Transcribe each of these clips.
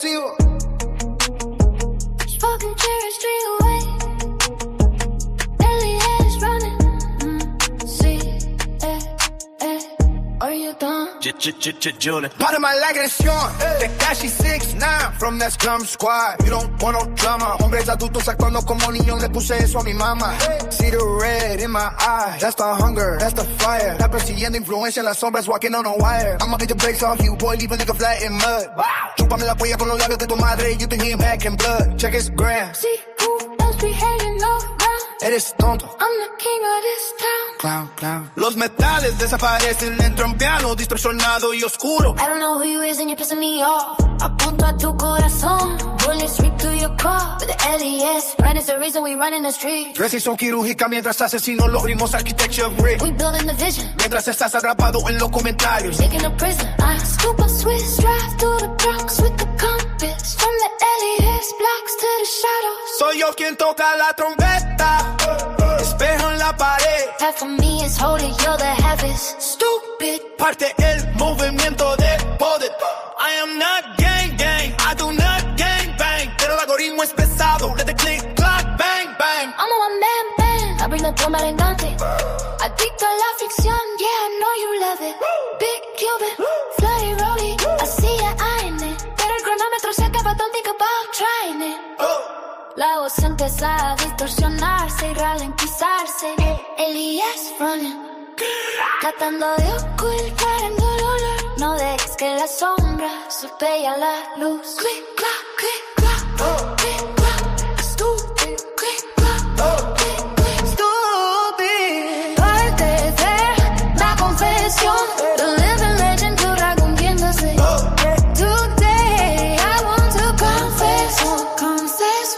Smoking cherry street away. Elliot's running. See, are you done? Párame la agresión, de Cashy 6ix9ine from that Scum Squad. You don't want no drama. Hombres adultos actuando como niños, le puse eso a mi mamá. See the red in my eyes, that's the hunger, that's the fire. Está persiguiendo influencia en las sombras, walking on a wire. I'ma beat the brakes off you, boy, leave a nigga flat in mud. Chúpame la polla con los labios de tu madre, you think he back in blood. Check his gram. See who else be hanging around. Eres tonto, I'm the king of this town. clown, clown. Los metales desaparecen dentro de un piano distorsionado y oscuro. I don't know who you is and you're pissing me off. Apunto a tu corazón, bullets rip through your car. With the LES, right is the reason we run in the street. Precisión quirúrgica mientras asesino los ritmos architecture brick. We building the vision, Mientras estás atrapado en los comentarios. taking a prison. I scoop a Swiss, drive through the Bronx with the compass. From the LES blocks to the shadows. Soy yo quien toca la trompeta. Espejo en la pared. Half of me is holy, you're the half is stupid. Parte el movimiento de poder. I am not gang gang, I do not gang bang. Pero el algoritmo es pesado, let the click, clack, bang, bang. I'm a one-man band, I bring the drum elegante. Adicto a la ficción, yeah, I know you love it. Big Cuban, Floody Rolly, I see ya eyeing it. Pero el cronómetro se acaba, don't think about trying it. La voz empieza a distorsionarse y ralentizarse. Elías running, tratando de ocultar el dolor. No dejes que la sombra supere a la luz. Click, clack, click, clack, click, clack. Stupid, click, clack, click, click. Stupid. Parte de la confesión. The living legend dura cumpliéndose. Today I want to confess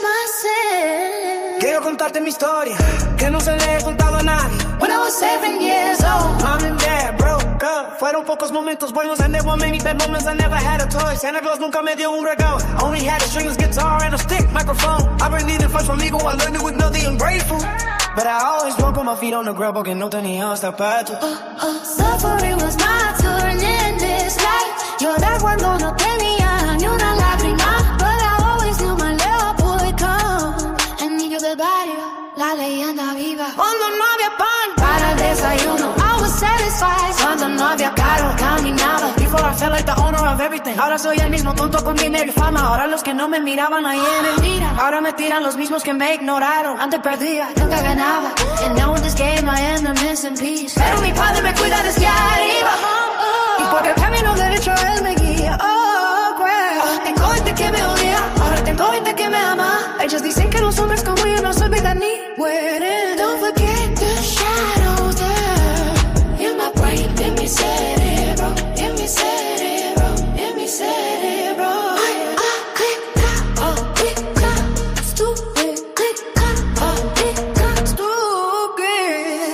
my sin. Quiero contarte mi historia, que no se le he contado a nadie. When I was 7 years old, Mom and dad broke up. Fueron pocos momentos buenos, and they were many bad moments. I never had a toy. Santa Claus nunca me dio un regalo. I only had a stringless guitar and a stick microphone. I really needed funds from amigo. I learned it with nothing, I'm grateful. But I always walk with my feet on the ground porque no tenía zapatos. suffering was my turn in this life. Llorar cuando no tenía ni una lágrima. But I always knew my love would come. El niño del barrio, la leyenda viva. Cuando no había pan Para el desayuno, I was satisfied. cuando no había carro, caminaba. Before I felt like the owner of everything. Ahora soy el mismo tonto con dinero y fama. Ahora los que no me miraban ahí en el mira. Ahora me tiran los mismos que me ignoraron. Antes perdía, nunca ganaba. and now in this game I end up missing peace. Pero mi padre me cuida desde arriba. Y porque el camino derecho él me guía. Oh, well. Tengo gente que me odia, ahora tengo gente que me ama. Ellos dicen que los hombres como yo no olvidan ni mueren. Don't forget the shadows there. In my brain, en mi cerebro, en mi cerebro, en mi cerebro. Click, clack, click, clack. Stupid, click, clack, click, clack. Stupid.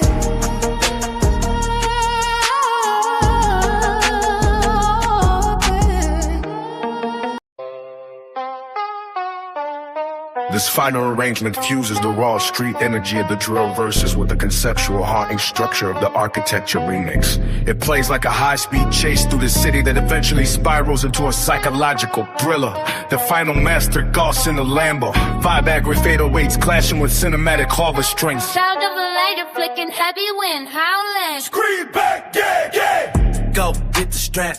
This final arrangement fuses the raw street energy of the drill verses with the conceptual haunting structure of the architecture remix. It plays like a high-speed chase through the city that eventually spirals into a psychological thriller. The final master Goss in the Lambo. 5 angry fadeaways clashing with cinematic harvest strings. Sound of a lighter flicking, heavy wind howling. Scream back, yeah, yeah. Go, get the strap.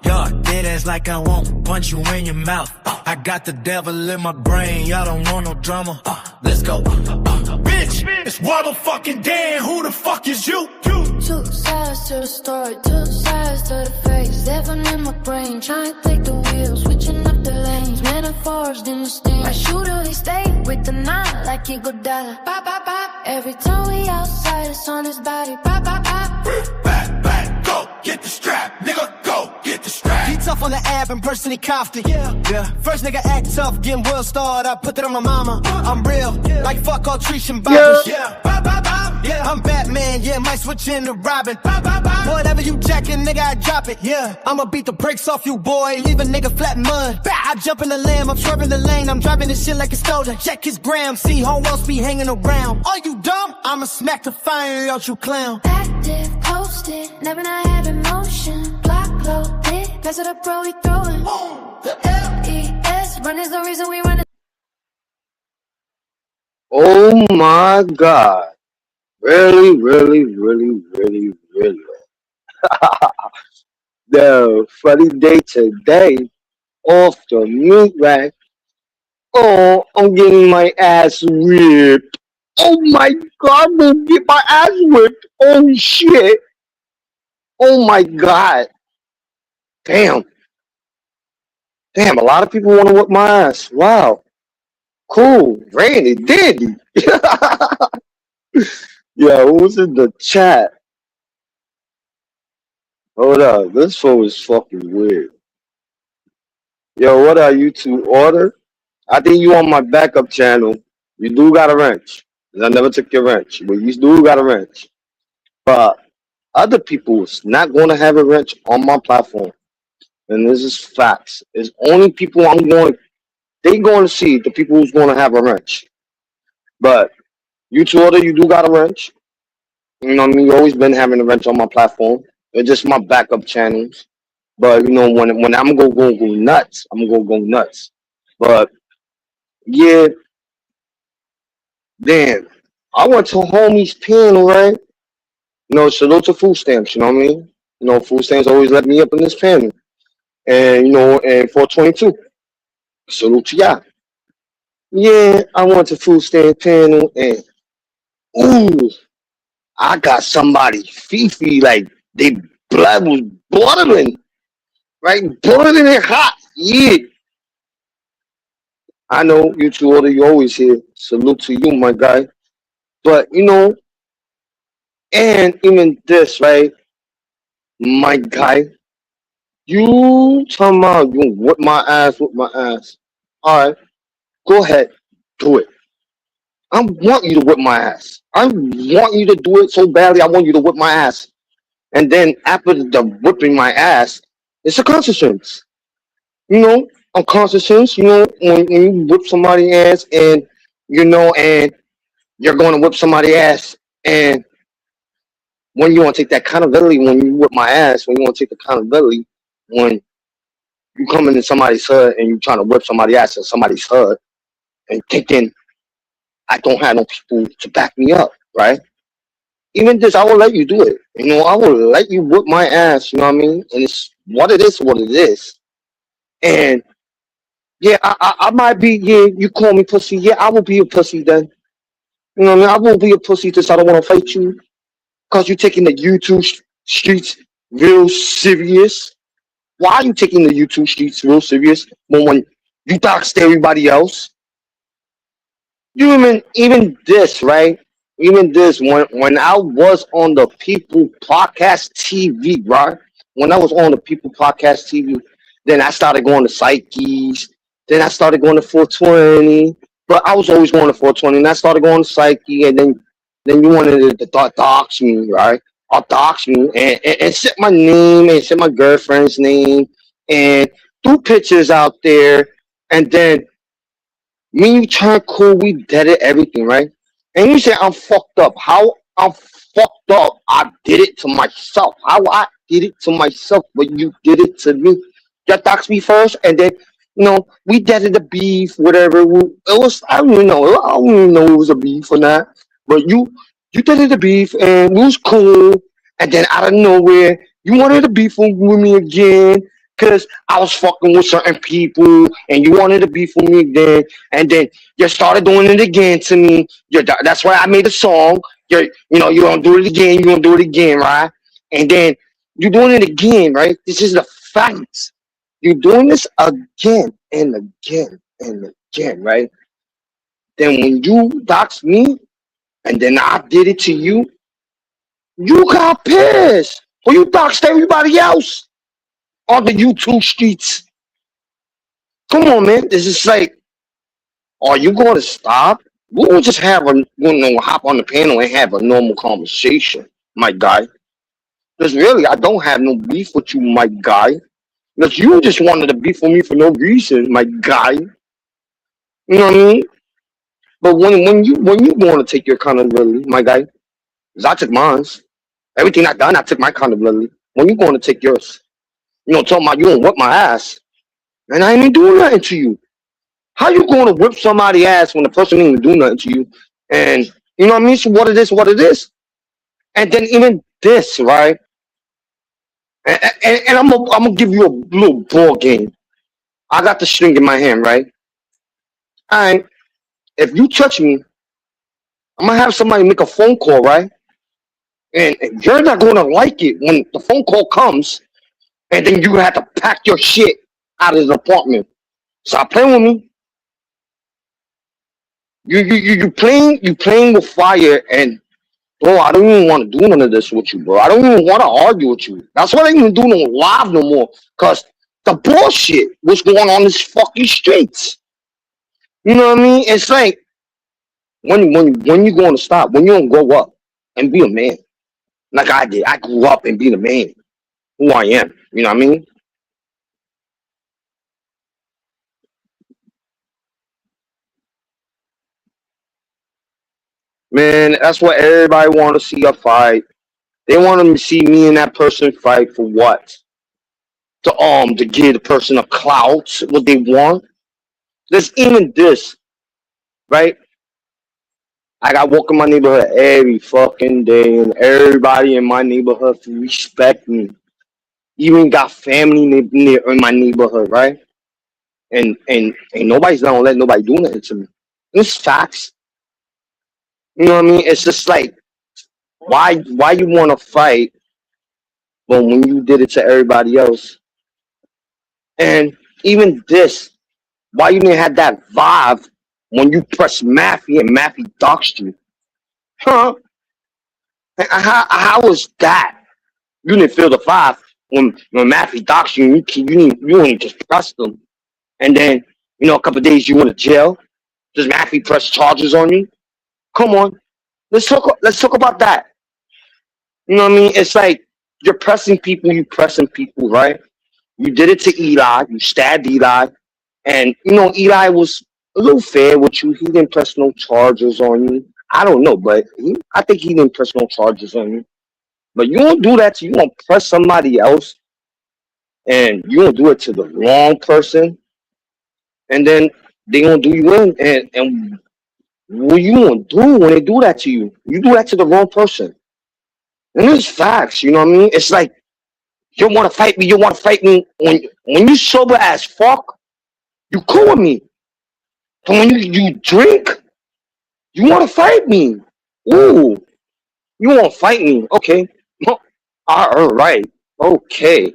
Y'all dead ass like I won't punch you in your mouth. I got the devil in my brain, y'all don't want no drama. Let's go. Bitch, it's motherfucking Dan. Who the fuck is you? Two sides to the story, two sides to the face. Devil in my brain, trying to take the wheel, switching up the lanes. Metaphors in the sting. My shooter, he stay with the nine like he go dollar. Pop, pop, pop. Every time we outside, it's on his body. Pop, pop, pop. Back, back, go, get the strap, nigga, go, get the strap. He tough on the app and personally confident. Yeah. First nigga act tough, getting well started. I put that on my mama. I'm real, like fuck all trees and bottles. Yeah. Bop, bop, bop. Yeah. I'm Batman, yeah, might switch into Robin. Bop, bop, bop. Whatever you jacking, nigga, I drop it. Yeah. I'ma beat the brakes off you, boy. Leave a nigga flat in mud. I jump in the lamb, I'm swerving the lane. I'm driving this shit like it's stolen. Check his gram, see who else be hanging around. Are you dumb? I'ma smack the fire out you clown. Active, posted, never not have emotion. Block loaded, pass it up, bro, we throwing. The L-E-L. Run is the reason we run. Oh my God. Really, really, really, really, really. The funny day today off the meat rack. Oh, I'm getting my ass whipped. Oh my God, I'm gonna get my ass whipped. Oh shit. Oh my God. Damn. Damn, a lot of people want to whip my ass. Wow. Cool. Randy, dandy. Yeah, who's in the chat? Hold up. This phone is fucking weird. Yo, what are you to order? I think you on my backup channel. You do got a wrench. 'Cause I never took your wrench, but you do got a wrench. But other people's not going to have a wrench on my platform. And this is facts. It's only people they going to see the people who's going to have a wrench. But you two other, you do got a wrench. You know what I mean? You always been having a wrench on my platform. It's just my backup channels. But you know, when I'm gonna go nuts, I'm gonna go nuts. But yeah, damn. I went to homie's panel, right? You know, salute to food stamps, you know what I mean? You know, food stamps always let me up in this panel. And you know, and 422. Salute to y'all. Yeah, I went to food stamp panel and ooh, I got somebody Fifi like they blood was boiling, right? Boiling and hot. Yeah. I know you two older, you always hear salute to you, my guy. But you know, and even this, right? My guy, you talking about you whip my ass. Alright, go ahead, do it. I want you to whip my ass. I want you to do it so badly. I want you to whip my ass. And then after the whipping my ass, it's a consequence. You know, a consequence. You know, when you whip somebody's ass, and you know, and you're going to whip somebody's ass, and when you want to take that accountability, when you whip my ass, when you want to take accountability, when you come into somebody's hood and you trying to whip somebody's ass in somebody's hood, and thinking I don't have no people to back me up, right? Even this, I will let you do it. You know, I will let you whip my ass. You know what I mean? And it's what it is, what it is. And yeah, I might be. Yeah, you call me pussy. Yeah, I will be a pussy then. You know what I mean? I will be a pussy because I don't want to fight you. Because you're taking the YouTube streets real serious. Why are you taking the YouTube streets real serious when you doxed everybody else? You even this, right? Even this, when I was on the People Podcast TV, right? When I was on the People Podcast TV, then I started going to Psyches. Then I started going to 420. But I was always going to 420. And I started going to Psyche. And then you wanted to dox me, right? Or dox me and set my name and set my girlfriend's name and do pictures out there. And then me and you turn cool, we did it, everything, right? And you say I'm fucked up. How I'm fucked up? I did it to myself. How I did it to myself, but you did it to me. You doxed me first, and then you know we did the beef, whatever. It was I don't even know. I don't even know it was a beef or not. But you did the beef, and we was cool. And then out of nowhere, you wanted to beef with me again. Cause I was fucking with certain people, and you wanted to beef with me again, and then you started doing it again to me. That's why I made a song. You gonna do it again. You gonna do it again, right? And then you're doing it again, right? This is the facts. You're doing this again and again and again, right? Then when you doxed me, and then I did it to you, you got pissed. Well, you doxed everybody else on the YouTube streets. Come on, man. This is like, are you going to stop? We'll just have hop on the panel and have a normal conversation, my guy. Because really, I don't have no beef with you, my guy. Because you just wanted to beef with me for no reason, my guy. You know what I mean? But when you want to take your accountability, my guy, because I took mine. Everything I done, I took my accountability. When you going to take yours? You know, talking about you don't whip my ass. And I ain't even doing nothing to you. How you going to whip somebody's ass when the person didn't even do nothing to you? And you know what I mean? So what it is, what it is. And then even this, right? And I'm gonna give you a little ball game. I got the string in my hand, right? All right. If you touch me, I'm gonna have somebody make a phone call, right? And you're not gonna like it when the phone call comes, and then you have to pack your shit out of the apartment. Stop playing with me. You playing with fire, and bro, I don't even want to do none of this with you, bro. I don't even want to argue with you. That's why I don't even do no live no more, cause the bullshit was going on this fucking streets. You know what I mean? It's like when you going to stop, when you don't grow up and be a man, like I did. I grew up and being a man, who I am. You know what I mean? Man, that's what everybody want to see a fight. They want to see me and that person fight for what? To give the person a clout, what they want. There's even this, right? I got walk in my neighborhood every fucking day, and everybody in my neighborhood respect me. Even got family near in my neighborhood, right? And nobody's not gonna let nobody do nothing to me. It's facts. You know what I mean? It's just like why you want to fight, but when you did it to everybody else, and even this, why you didn't have that vibe when you pressed Maffy and Maffy doxed you, huh? How was that? You didn't feel the vibe when Maffy doxed you. You only just pressed them, and then a couple of days you went to jail. Does Maffy press charges on you? Come on, let's talk. Let's talk about that. You know what I mean? It's like you're you pressing people, right? You did it to Eli, you stabbed Eli, and Eli was a little fair with you. He didn't press no charges on you. I don't know, but I think he didn't press no charges on you. But you don't do that to you don't press somebody else, and you don't do it to the wrong person, and then they gonna do you in, and what you gonna do when they do that to you? You do that to the wrong person. And it's facts, you know what I mean? It's like you want to fight me. You want to fight me when you sober as fuck. You cool with me. But when you drink, you want to fight me. Ooh, you want to fight me? Okay, all right, okay.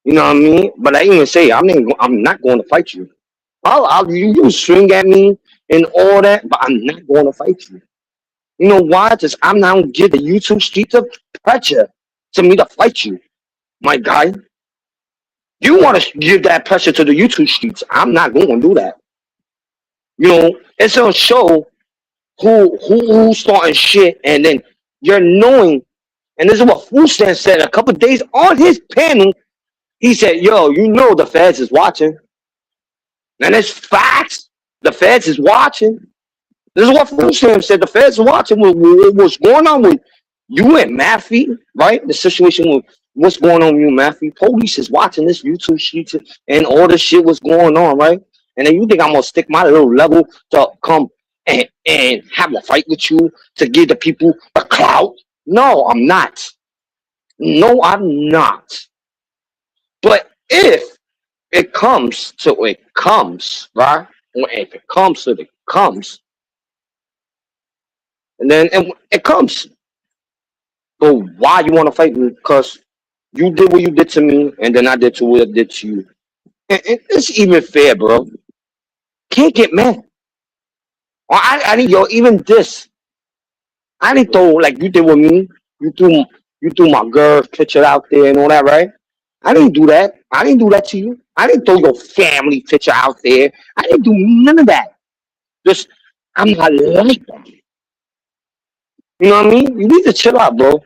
You know what I mean? But I even say I'm not going to fight you. You swing at me and all that, but I'm not going to fight you. You know why? Because I'm not going to give the YouTube streets of pressure to me to fight you, my guy. You want to give that pressure to the YouTube streets. I'm not going to do that. It's going to show who's starting shit, and then you're knowing. And this is what Food Stand said a couple of days on his panel. He said, yo, the feds is watching. And it's facts. The feds is watching. This is what Food Stamp said. The feds are watching what's going on with you and Maffy, right? The situation with what's going on with you and Maffy. Police is watching this YouTube sheet and all this shit was going on, right? And then you think I'm going to stick my little level to come and have a fight with you to give the people a clout? No, I'm not. No, I'm not. But if it comes to it comes, right? If it comes to it comes, and then it comes. But why you want to fight me? Because you did what you did to me, and then I did what I did to you. And it's even fair, bro. Can't get mad. Or I need even this. I didn't throw like you did with me. You threw my girl's picture out there and all that, right? I didn't do that. I didn't do that to you. I didn't throw your family picture out there. I didn't do none of that. Just I'm not like that. You know what I mean? You need to chill out, bro.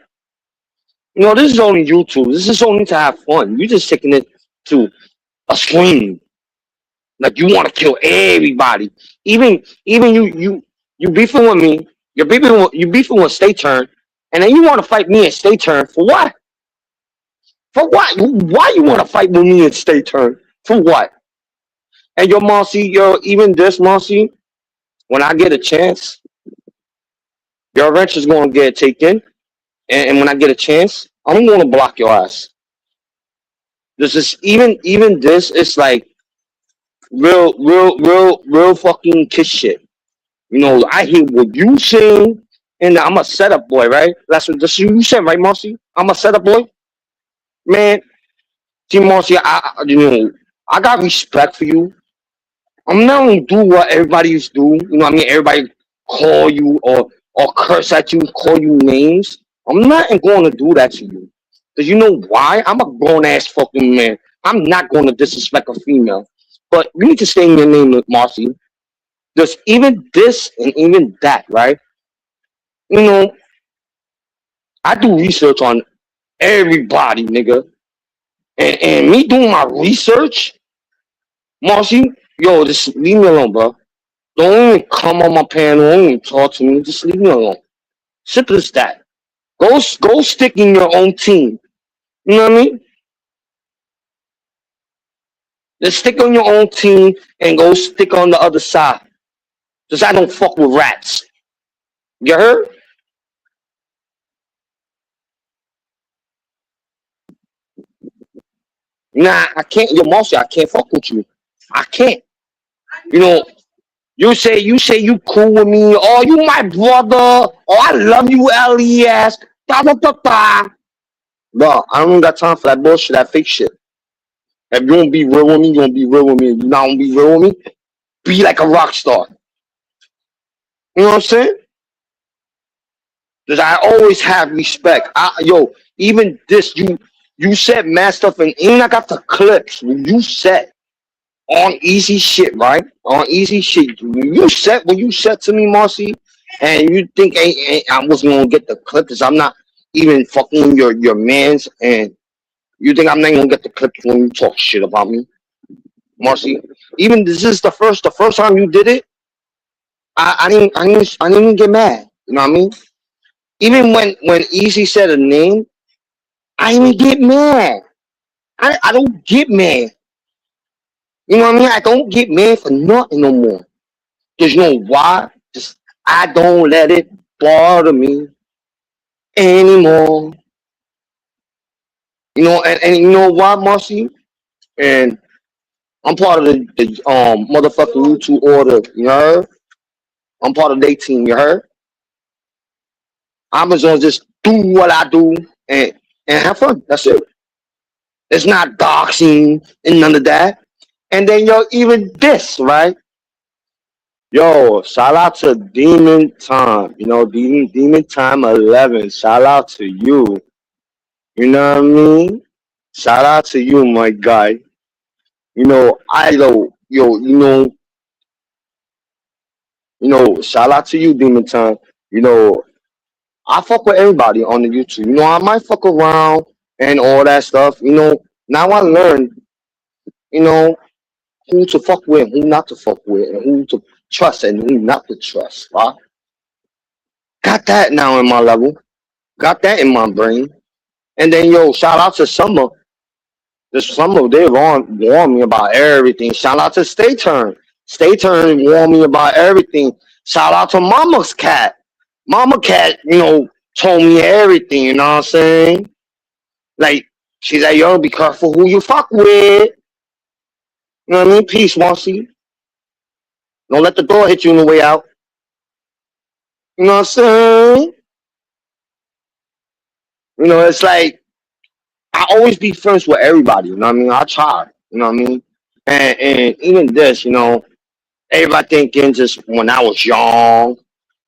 This is only YouTube. This is only to have fun. You're just taking it to a swing. Like you want to kill everybody. Even you beefing with me. You beefing with Stay Turn, and then you want to fight me and Stay Turn for what? For what? Why you want to fight with me and Stay Turn? For what? And yo, Marcy, yo, even this, Marcy, when I get a chance, your wrench is gonna get taken, and when I get a chance, I'm gonna block your ass. This is even this. It's like real fucking kiss shit. You know, I hear what you sing, and I'm a setup boy, right? That's what you said, right, Marcy? I'm a setup boy, man. See, Marcy, you know, I got respect for you. I'm not gonna do what everybody used to do. You know what I mean? Everybody call you or curse at you, call you names. I'm not going to do that to you. Because you know why? I'm a grown ass fucking man. I'm not going to disrespect a female. But you need to stay in your name, Marcy. There's even this and even that, right? You know, I do research on everybody, nigga. And me doing my research, Marcy, yo, just leave me alone, bro. Don't even come on my panel. Don't even talk to me. Just leave me alone. Simple as that. Go stick in your own team. You know what I mean? Just stick on your own team and go stick on the other side. Cause I don't fuck with rats. You heard? Nah, I can't. Yo, Marcy, I can't fuck with you. I can't. You know, you say you cool with me. Oh, you my brother. Oh, I love you, Elias. Da da da da. Bro, I don't got time for that bullshit, that fake shit. If you don't be real with me, you gonna be real with me. If you not gonna be real with me, be like a rock star. You know what I'm saying? Because I always have respect. Yo, even this, you said mad stuff, and even I got the clips. When you said on easy shit, right? On easy shit. When you said to me, Marcy, and you think I was gonna get the clip because I'm not even fucking your man's, and you think I'm not gonna get the clips when you talk shit about me, Marcy? Even this is the first time you did it. I didn't even get mad. You know what I mean? Even when Easy said a name, I didn't get mad. I don't get mad. You know what I mean? I don't get mad for nothing no more. Cause you know why? Just I don't let it bother me anymore. You know, and you know why, Marcy? And I'm part of the motherfucking YouTube order, you heard? I'm part of their team, you heard? I'm just gonna just do what I do and have fun. That's it. It's not doxing and none of that. And then yo, even this, right? Yo, shout out to Demon Time. You know, Demon Time 11. Shout out to you. You know what I mean? Shout out to you, my guy. You know, shout out to you, Demon Time. You know, I fuck with everybody on the YouTube. You know, I might fuck around and all that stuff. You know, now I learned, you know, who to fuck with, who not to fuck with, and who to trust and who not to trust. Right? Got that now in my level. Got that in my brain. And then yo, shout out to Summer. This Summer they warn me about everything. Shout out to Stay Turn. Stay Turn warn me about everything. Shout out to Mama's Cat. Mama Cat, you know, told me everything, you know what I'm saying? Like, she's like, yo, be careful who you fuck with. You know what I mean? Peace, Marcy. Don't let the door hit you on the way out. You know what I'm saying? You know, it's like, I always be friends with everybody, you know what I mean? I try, you know what I mean? And even this, you know, everybody thinking just when I was young,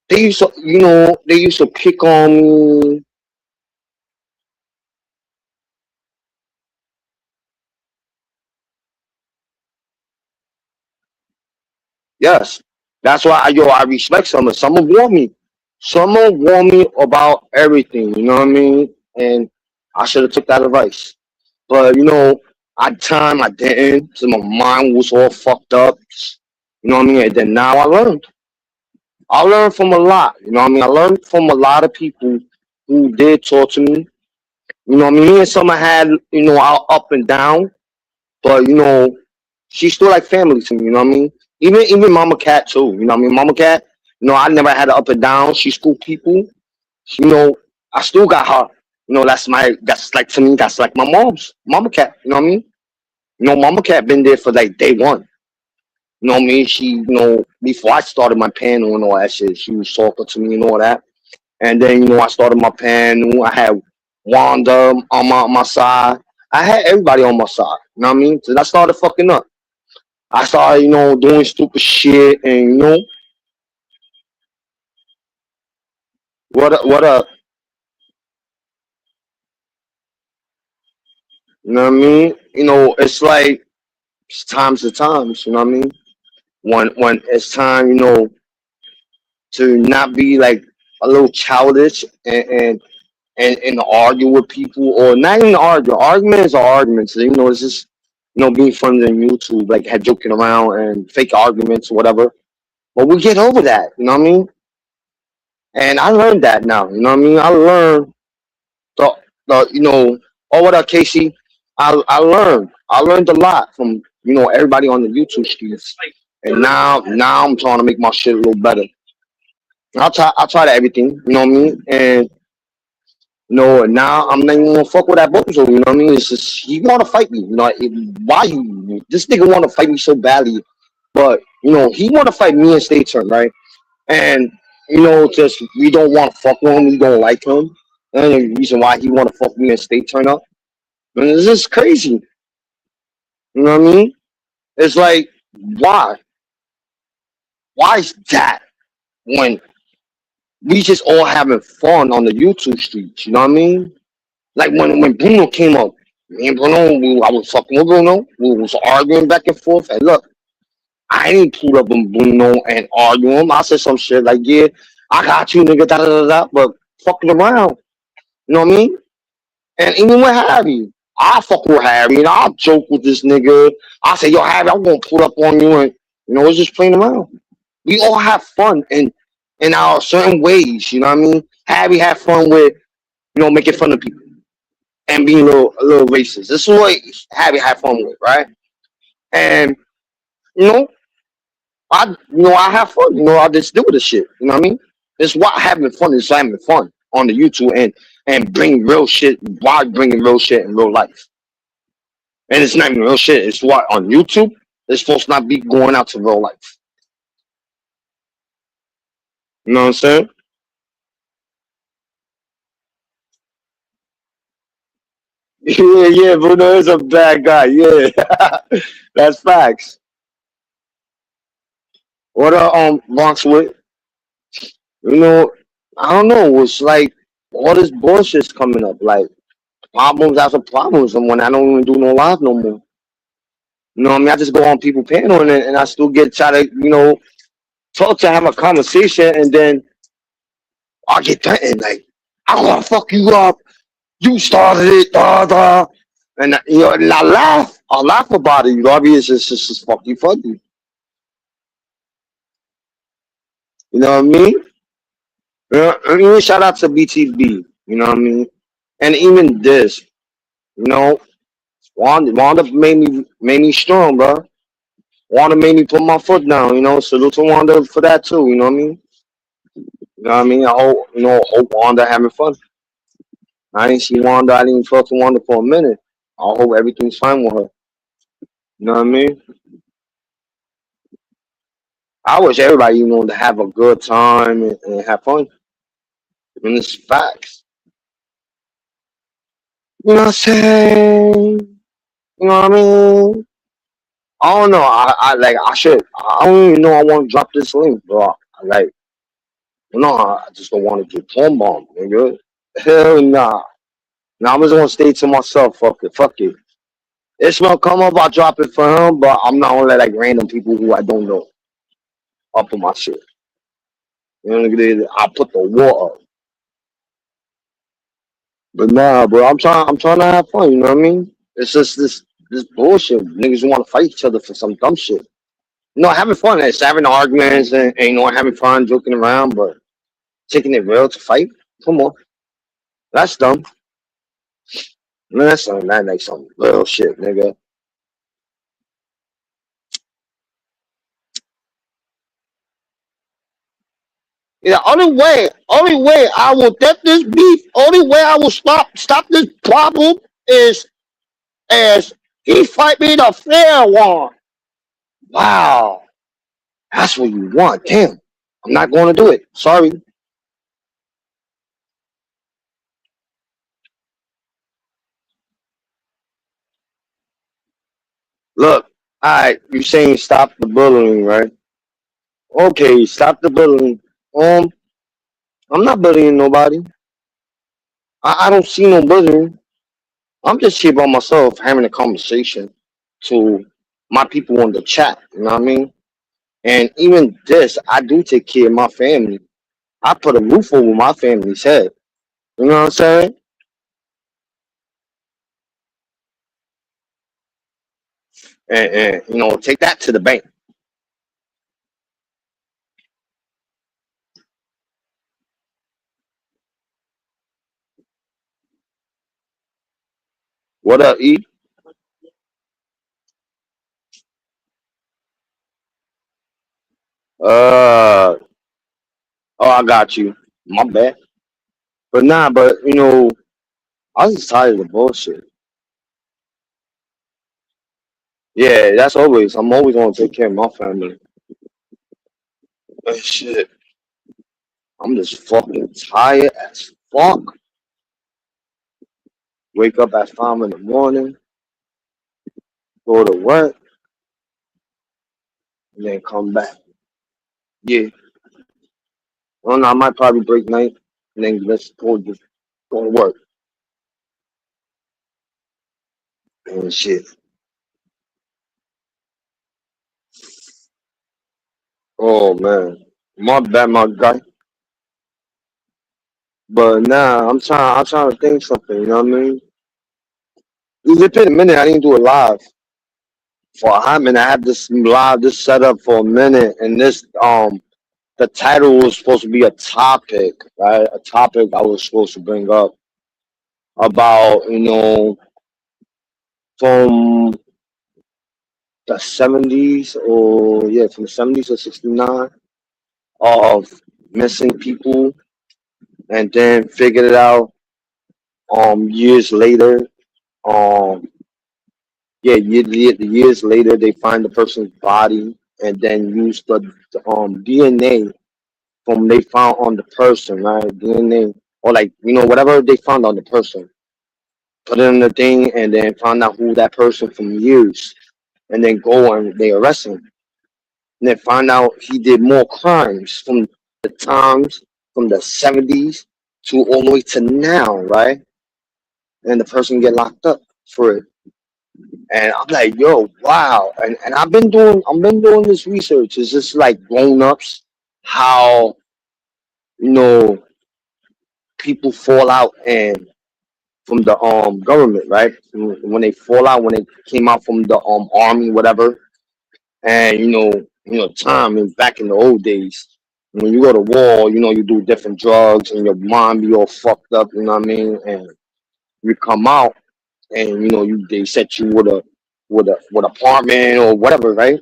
they used to pick on me. Yes, that's why I respect Summer. Summer warned me. Summer warned me about everything. You know what I mean? And I should have took that advice. But you know, at time I didn't. So my mind was all fucked up. You know what I mean? And then now I learned. I learned from a lot. You know what I mean? I learned from a lot of people who did talk to me. You know what I mean? Me and Summer had, you know, our up and down. But you know, she's still like family to me. You know what I mean? Even Mama Cat too. You know what I mean? Mama Cat. You know, I never had her up and down. She's cool people. You know, I still got her. You know, that's like to me. That's like my mom's Mama Cat. You know what I mean? You know, Mama Cat been there for like day one. You know what I mean? She, you know, before I started my panel and all that shit, she was talking to me and all that. And then, you know, I started my panel. I had Wanda on my side. I had everybody on my side. You know what I mean? So I started fucking up. I started, you know, doing stupid shit and, you know, what up? You know what I mean? You know, it's like it's times to times, you know what I mean? When it's time, you know, to not be like a little childish and argue with people or not even argue. Arguments are arguments. You know, it's just you know being funny on YouTube, like had joking around and fake arguments or whatever. But we get over that. You know what I mean? And I learned that now. You know what I mean? I learned the you know oh what up Casey? I learned a lot from you know everybody on the YouTube streets. And now I'm trying to make my shit a little better. I try to everything. You know what I mean? And no, now I'm not even gonna fuck with that bozo. You know what I mean? It's just he want to fight me. You know why you? This nigga want to fight me so badly, but you know he want to fight me and Stay Turn, right? And you know, just we don't want to fuck with him. We don't like him. And the reason why he want to fuck me and Stay Turn up, and this is crazy. You know what I mean? It's like why? Why is that when we just all having fun on the YouTube streets? You know what I mean? Like when Bruno came up, me and Bruno, I was fucking with Bruno. We was arguing back and forth. And look, I ain't pulled up on Bruno and arguing him. I said some shit like, yeah, I got you, nigga, da da da da. But fucking around, you know what I mean? And even with Harry, I fuck with Harry and I joke with this nigga. I say, yo, Harry, I'm gonna pull up on you and you know, it's just playing around. We all have fun in our certain ways, you know what I mean? Harry had fun with, you know, making fun of people and being a little racist. This is what Harry had fun with, right? And you know, I have fun. You know, I just do this shit. You know what I mean? It's why having fun is having fun on the YouTube and bringing real shit while bringing real shit in real life. And it's not even real shit. It's what on YouTube. It's supposed to not be going out to real life. You know what I'm saying? Yeah, yeah, Bruno is a bad guy. Yeah, that's facts. What Bronx with? You know, I don't know. It's like all this bullshit's coming up. Like problems after problems, and when I don't even do no live no more. You know what I mean? I just go on people panel and I still get try to you know talk to have a conversation, and then I get threatened like I'm gonna fuck you up. You started it, da da. And you know, and I laugh. I laugh about it. You know what I mean? It's just fucking funny. You know what I mean? I mean, shout out to BTB. You know what I mean? And even this, you know, Wanda made me strong, bro. Wanda made me put my foot down. You know, salute to Wanda for that too. You know what I mean? You know what I mean? I hope Wanda having fun. I didn't see Wanda. I didn't talk to Wanda for a minute. I hope everything's fine with her. You know what I mean? I wish everybody, you know, to have a good time and have fun. And it's facts. You know what I'm saying? You know what I mean? I don't know. I like. I should. I don't even know. I want to drop this link, bro. Like, no, I just don't want to get porn bombed, nigga. Hell nah. Now I'm just gonna stay to myself. Fuck it. Fuck it. Ishmael come up. I drop it for him, but I'm not gonna let like random people who I don't know up on my shit. You know, I put the war up. But nah, bro. I'm trying to have fun. You know what I mean? It's just this bullshit. Niggas want to fight each other for some dumb shit. No, having fun. It's having arguments and you know having fun, joking around, but taking it real to fight. Come on, that's dumb. Man, that's something that like some real shit, nigga. The only way I will get this beef, only way I will stop this problem is as he fight me the fair one. Wow, that's what you want. Damn, I'm not going to do it. Sorry. Look, alright, you saying stop the bullying, right? Okay, stop the bullying. Um, I'm not bullying nobody. I don't see no bullying. I'm just here by myself having a conversation to my people on the chat. You know what I mean? And even this, I do take care of my family. I put a roof over my family's head. You know what I'm saying? And take that to the bank. What up, E? Uh, oh, I got you. My bad. But nah, but I was just tired of the bullshit. Yeah, that's always. I'm always gonna take care of my family. But shit, I'm just fucking tired as fuck. Wake up at 5 in the morning, go to work, and then come back. Yeah. Well, no, I might probably break night, and then go to work and shit. Oh man, my bad, my guy. But nah, I'm trying to think something. You know what I mean? It's been a minute. I didn't do it live for a hot minute. I had this live, this set up for a minute, and the title was supposed to be a topic, right? A topic I was supposed to bring up about, from the 70s, or yeah, from the 70s to 69, of missing people, and then figured it out years later. Um yeah, years later they find the person's body, and then use the DNA from they found on the person, right? DNA, or like whatever they found on the person, put it in the thing, and then find out who that person from years, and then go and they arrest him, and then find out he did more crimes from the times from the 70s to all the way to now, right? And the person get locked up for it. And I'm like, yo, wow. And I've been doing this research. It's just like grown ups, how you know people fall out and from the government, right? When they fall out, when they came out from the army, whatever. And time is back in the old days. When you go to war, you do different drugs and your mind be all fucked up, you know what I mean? And you come out, and they set you with apartment or whatever, right?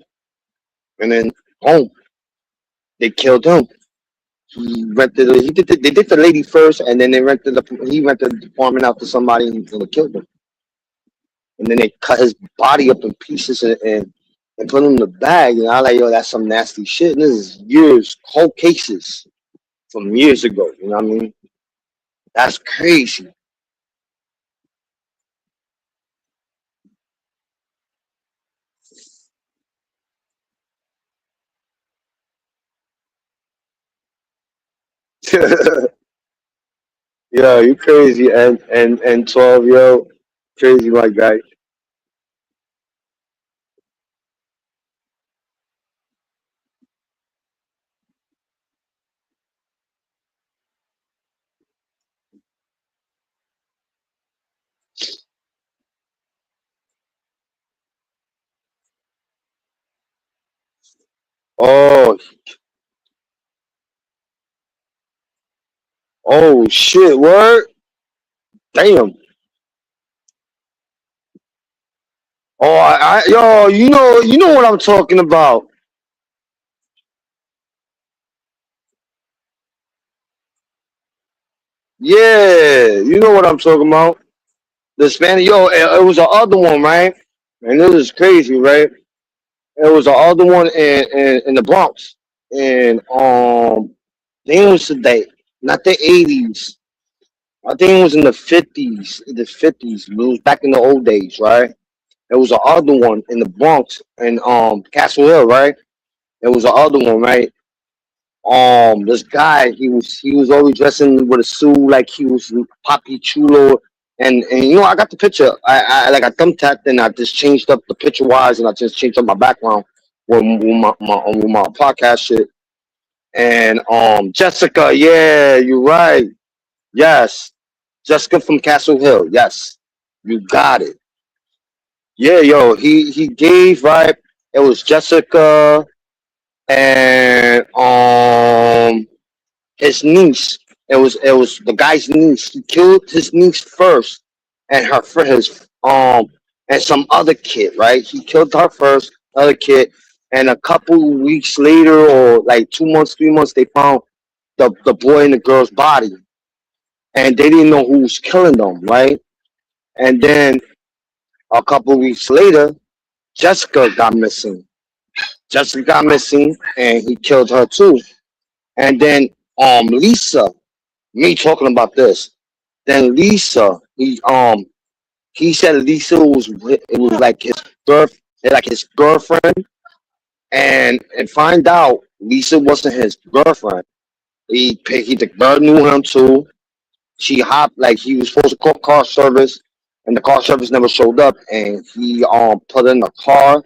And then boom, they killed him. They did the lady first, and then he rented the apartment out to somebody, and they killed him. And then they cut his body up in pieces, and put him in the bag. And I like, yo, that's some nasty shit. And this is years, whole cases from years ago. You know what I mean? That's crazy. Yo, you crazy, and 12, yo, crazy, my guy. Oh, oh shit, word, damn. Oh, yo, you know what I'm talking about. Yeah, you know what I'm talking about. The Spanish, yo, it was the other one, right? And this is crazy, right? It was the other one in the Bronx, and I think it was not the 80s. I think it was in the 50s. The 50s. It was back in the old days, right? There was the other one in the Bronx and Castle Hill, right? There was the other one, right? This guy, he was always dressing with a suit like he was Papi Chulo, and you know I got the picture. I like I thumbtacked and I just changed up the picture wise and I just changed up my background with my podcast shit. And Jessica, yeah, you're right. Yes, Jessica from Castle Hill. Yes, you got it. Yeah, yo, he gave right. It was Jessica and his niece. It was the guy's niece. He killed his niece first, and her for his and some other kid. Right, he killed her first, other kid, and a couple weeks later, or like 2 months, 3 months, they found the boy and the girl's body, and they didn't know who was killing them. Right, and then a couple weeks later, Jessica got missing. Jessica got missing, and he killed her too. And then Lisa, me talking about this. Then Lisa, he said Lisa it was like his girlfriend, and find out Lisa wasn't his girlfriend. The girl knew him too. She hopped like he was supposed to call car service, and the car service never showed up, and he put her in the car,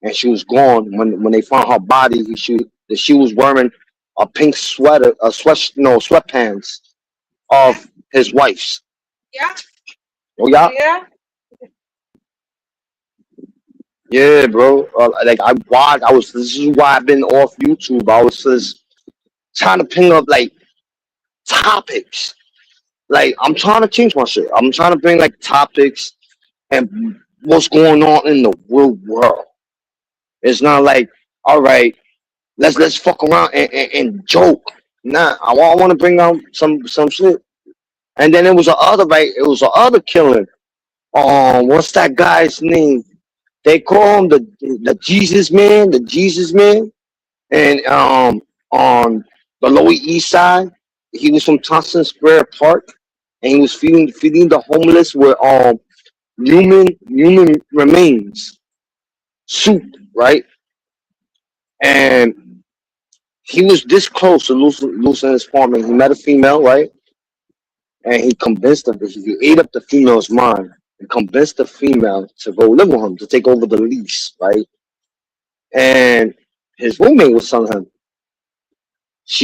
and she was gone. When they found her body, she was wearing a pink sweater, a sweat no sweatpants of his wife's. Yeah, Oh yeah, yeah. yeah, bro. Like I watched. I was. This is why I've been off YouTube. I was just trying to ping up like topics. Like I'm trying to change my shit. I'm trying to bring like topics and what's going on in the real world. It's not like, all right, let's fuck around and joke. Nah, I want to bring out some shit. And then it was a other right. It was a other killing. What's that guy's name? They call him the Jesus Man, the Jesus Man, and on the Lower East Side, he was from Thompson Square Park, and he was feeding the homeless with human remains soup, right? And he was this close to losing his farm, and he met a female, right? And he convinced her, he ate up the female's mind and convinced the female to go live with him to take over the lease, right? And his roommate was telling him,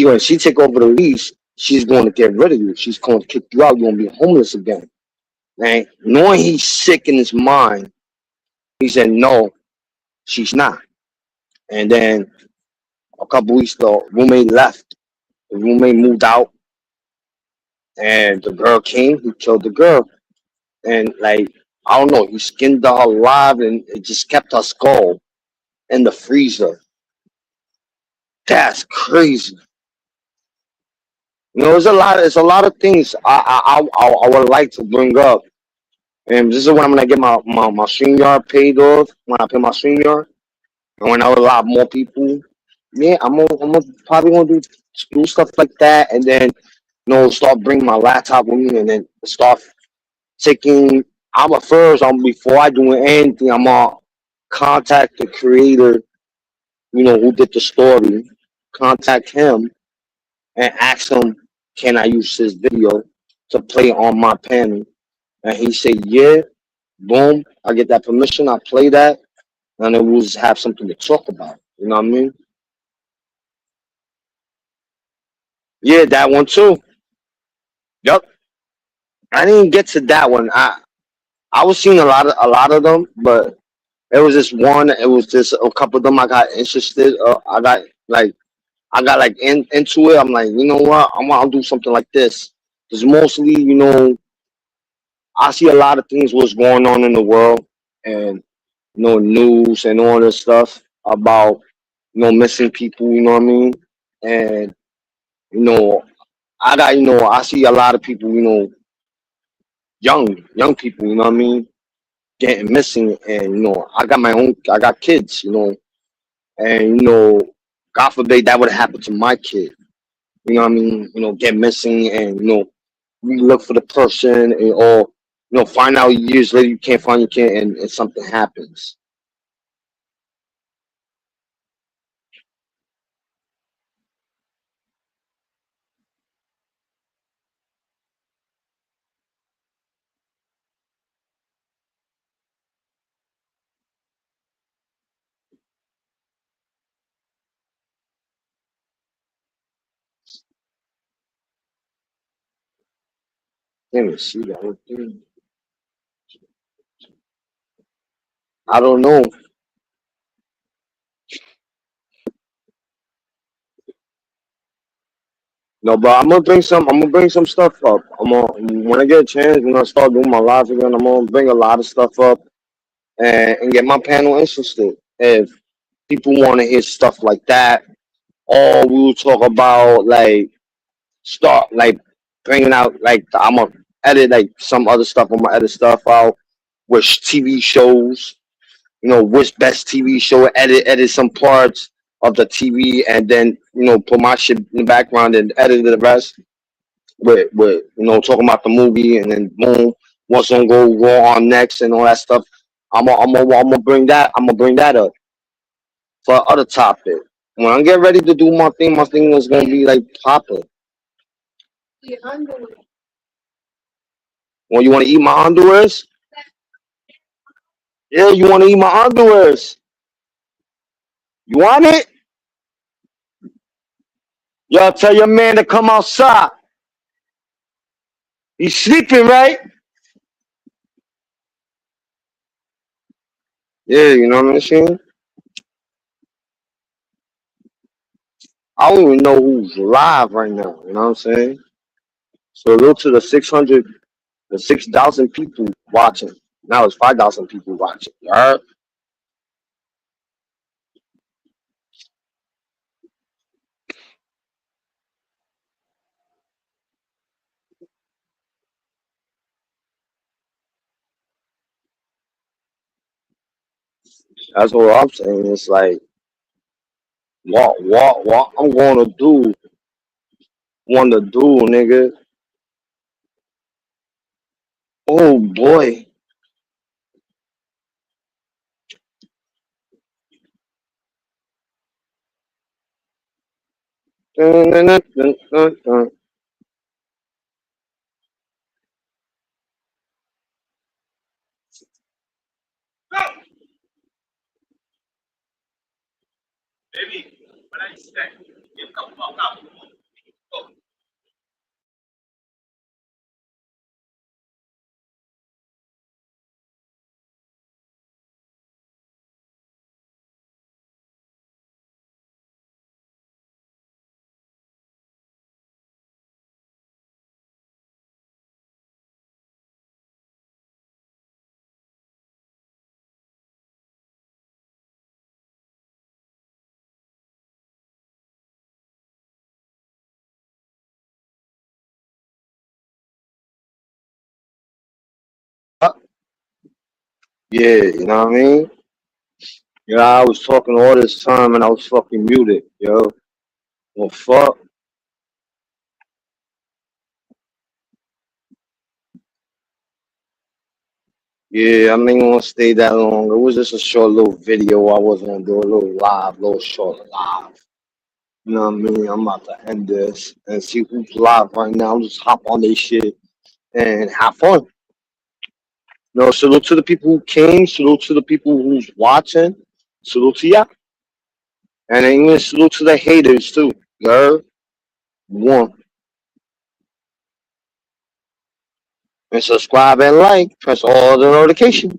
when she take over the lease, she's going to get rid of you. She's going to kick you out. You're going to be homeless again. And knowing he's sick in his mind, he said, no, she's not. And then a couple weeks, the roommate left. The roommate moved out, and the girl came. He killed the girl. And, like, I don't know, he skinned her alive and it just kept her skull in the freezer. That's crazy. You know, it's a lot of things I would like to bring up. And this is when I'm gonna get my StreamYard paid off. When I pay my StreamYard, and when I have a lot more people, yeah, I'm probably gonna do stuff like that, and then start bringing my laptop with me, and then start taking. I'm a first. Before I do anything, I'm gonna contact the creator. Who did the story. Contact him and ask him, can I use his video to play on my panel? And he said, yeah. Boom. I get that permission. I play that, and then we'll just have something to talk about. You know what I mean? Yeah, that one too. Yep. I didn't get to that one. I was seeing a lot of them, but it was just one. It was just a couple of them. I got interested. I got like into it. I'm like, you know what? I want to do something like this. Because mostly, I see a lot of things what's going on in the world, and news and all this stuff about missing people. You know what I mean? And you know, I got, I see a lot of people, young people, you know what I mean, getting missing, and I got kids, and God forbid that would happen to my kid. You know what I mean? Get missing, and we look for the person, and or find out years later you can't find your kid, and something happens. Let me see that whole thing. I don't know. No, but I'm gonna bring some. I'm gonna bring some stuff up. When I get a chance, when I start doing my lives again, I'm gonna bring a lot of stuff up, and get my panel interested. If people want to hear stuff like that, or we will talk about like start like bringing out like I'm gonna edit like some other stuff. I'm gonna edit stuff out, which TV shows, which best TV show, edit some parts of the TV, and then put my shit in the background and edit the rest with talking about the movie, and then boom, what's gonna go raw on next and all that stuff. I'm gonna bring that. I'm gonna bring that up for other topic. When I get ready to do my thing is gonna be like popping. When you want to eat my underwears, yeah, you want to eat my underwears. You want it? Y'all tell your man to come outside. He's sleeping, right? Yeah, you know what I'm saying? I don't even know who's live right now. You know what I'm saying? So look to the 600, the 6,000 people watching. Now it's 5,000 people watching. You heard? That's what I'm saying. It's like, what I'm going to do, want to do, nigga. Oh, boy. Dun, dun, dun, dun, dun, dun. Yeah, you know what I mean? Yeah, I was talking all this time and I was fucking muted, yo. Well, fuck. Yeah, I'm not even gonna stay that long. It was just a short little video. I was gonna do a little live, little short live. You know what I mean? I'm about to end this and see who's live right now. Just hop on this shit and have fun. Salute to the people who came. Salute to the people who's watching. Salute to ya. And then even salute to the haters too. Girl, one. And subscribe and like. Press all the notifications.